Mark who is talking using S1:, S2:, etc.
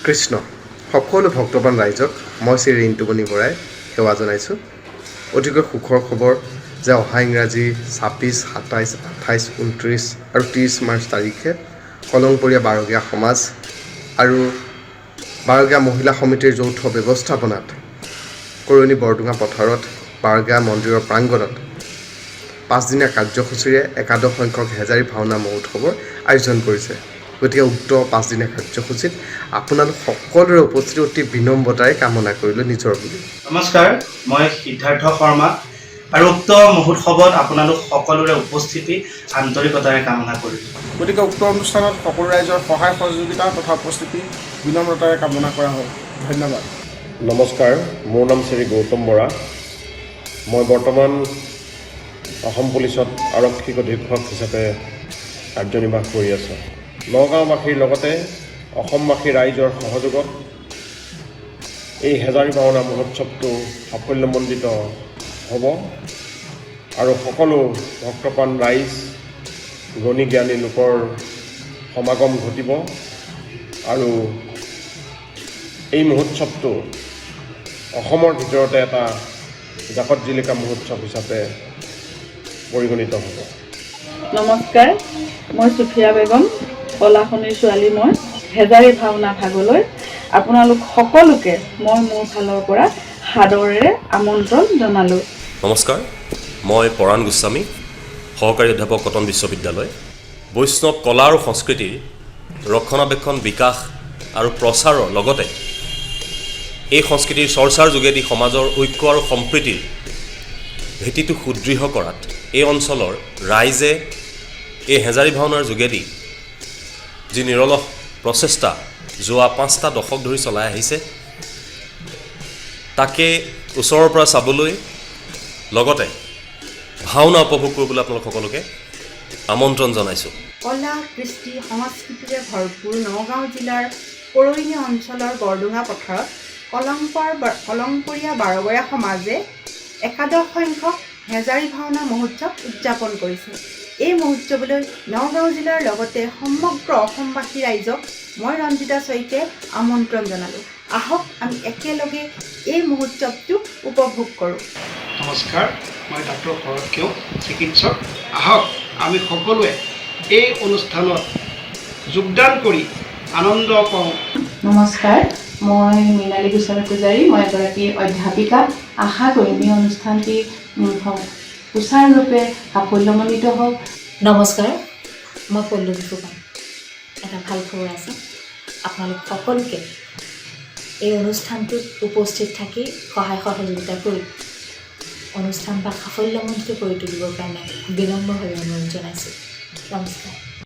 S1: কৃষ্ণ সকলো ভক্তবান ৰাইজক মই শ্ৰী ৰিণ্টুমণি বৰাই সেৱা জনাইছোঁ। অতিকৈ সুখৰ খবৰ যে অহা ইংৰাজী 26, 27, 28, 29 আৰু 30 মাৰ্চ তাৰিখে কলংপৰীয়া বাৰগীয়া সমাজ আৰু বাৰগীয়া মহিলা সমিতিৰ যৌথ ব্যৱস্থাপনাত কৰণী বৰডুঙা পথাৰত বাৰগীয়া মন্দিৰৰ প্ৰাংগণত 5 দিনীয়া কাৰ্যসূচীৰে একাদশ সংখ্যক হেজাৰী ভাওনা মহোৎসৱৰ আয়োজন কৰিছে। গতিকে উক্ত 5 দিনীয়া কাৰ্যসূচীত আপোনালোক সকলোৰে উপস্থিতি অতি বিনম্ৰতাৰে কামনা কৰিলোঁ নিজৰ বুলি।
S2: নমস্কাৰ, মই সিদ্ধাৰ্থ শৰ্মা আৰু উক্ত মহোৎসৱত আপোনালোক সকলোৰে উপস্থিতি আন্তৰিকতাৰে কামনা কৰিলোঁ।
S3: গতিকে উক্ত অনুষ্ঠানত সকলো ৰাইজৰ সহায় সহযোগিতা তথা উপস্থিতি বিনম্ৰতাৰে কামনা কৰা হয়। ধন্যবাদ।
S4: নমস্কাৰ, মোৰ নাম শ্ৰী গৌতম বৰা। মই বৰ্তমান অসম পুলিচত আৰক্ষী অধীক্ষক হিচাপে কাৰ্যনিৰ্বাহ কৰি আছোঁ। নগাঁওবাসীৰ লগতে অসমবাসী ৰাইজৰ সহযোগত এই হেজাৰী ভাওনা মহোৎসৱটো সাফল্যমণ্ডিত হ'ব আৰু সকলো ভক্তপ্ৰাণ ৰাইজ গুণী জ্ঞানী লোকৰ সমাগম ঘটিব আৰু এই মহোৎসৱটো অসমৰ ভিতৰতে এটা জাকত জিলিকা মহোৎসৱ হিচাপে পৰিগণিত হ'ব।
S5: নমস্কাৰ, মই সুফিয়া বেগম, কলাখনিৰ ছোৱালী। মই হেজাৰী ভাওনা ভাগলৈ আপোনালোক সকলোকে মই মোৰ ফালৰ পৰা সাদৰেৰে আমন্ত্ৰণ জনালোঁ।
S6: নমস্কাৰ, মই পৰাণ গোস্বামী, সহকাৰী অধ্যাপক কটন বিশ্ববিদ্যালয়। বৈষ্ণৱ কলা আৰু সংস্কৃতিৰ ৰক্ষণাবেক্ষণ, বিকাশ আৰু প্ৰচাৰৰ লগতে এই সংস্কৃতিৰ চৰ্চাৰ যোগেদি সমাজৰ ঐক্য আৰু সম্প্ৰীতিৰ ভেটিটো সুদৃঢ় কৰাত এই অঞ্চলৰ ৰাইজে এই হেজাৰী ভাওনাৰ যোগেদি যি নিৰলস প্ৰচেষ্টা যোৱা 5টা দশক ধৰি চলাই আহিছে, তাকে ওচৰৰ পৰা চাবলৈ লগতে ভাওনা উপভোগ কৰিবলৈ আপোনালোক সকলোকে আমন্ত্ৰণ জনাইছোঁ।
S7: কলা, কৃষ্টি, সংস্কৃতিৰে ভৰপূৰ নগাঁও জিলাৰ কৰৈনী অঞ্চলৰ বৰডুঙা পথাৰত কলংপৰীয়া বাৰগীয়া সমাজে একাদশ সংখ্যক হেজাৰী ভাওনা মহোৎসৱ উদযাপন কৰিছে। এই মহোৎসৱলৈ নগাঁও জিলাৰ লগতে সমগ্ৰ অসমবাসী ৰাইজক মই ৰঞ্জিতা শইকীয়াই আমন্ত্ৰণ জনালোঁ। আহক আমি একেলগে এই মহোৎসৱটো উপভোগ কৰোঁ।
S8: নমস্কাৰ, মই ডাক্তৰ শৰৎ কেওট, চিকিৎসক। আহক আমি সকলোৱে এই অনুষ্ঠানত যোগদান কৰি আনন্দ পাওঁ।
S9: নমস্কাৰ, মই মৃণালী গোস্বামী পূজাৰী, মই এগৰাকী অধ্যাপিকা। আশা কৰিম এই অনুষ্ঠানটি সুচাৰুৰূপে সাফল্যমণ্ডিত হওক।
S10: নমস্কাৰ, মই পল্লৱী ফুকন। এটা ভাল খবৰ আছে, আপোনালোক সকলোকে এই অনুষ্ঠানটোত উপস্থিত থাকি সহায় সহযোগিতা কৰি অনুষ্ঠান বা সাফল্যমণ্ডিত কৰি তুলিবৰ কাৰণে বিনম্ৰভাৱে অনুৰোধ জনাইছোঁ। নমস্কাৰ।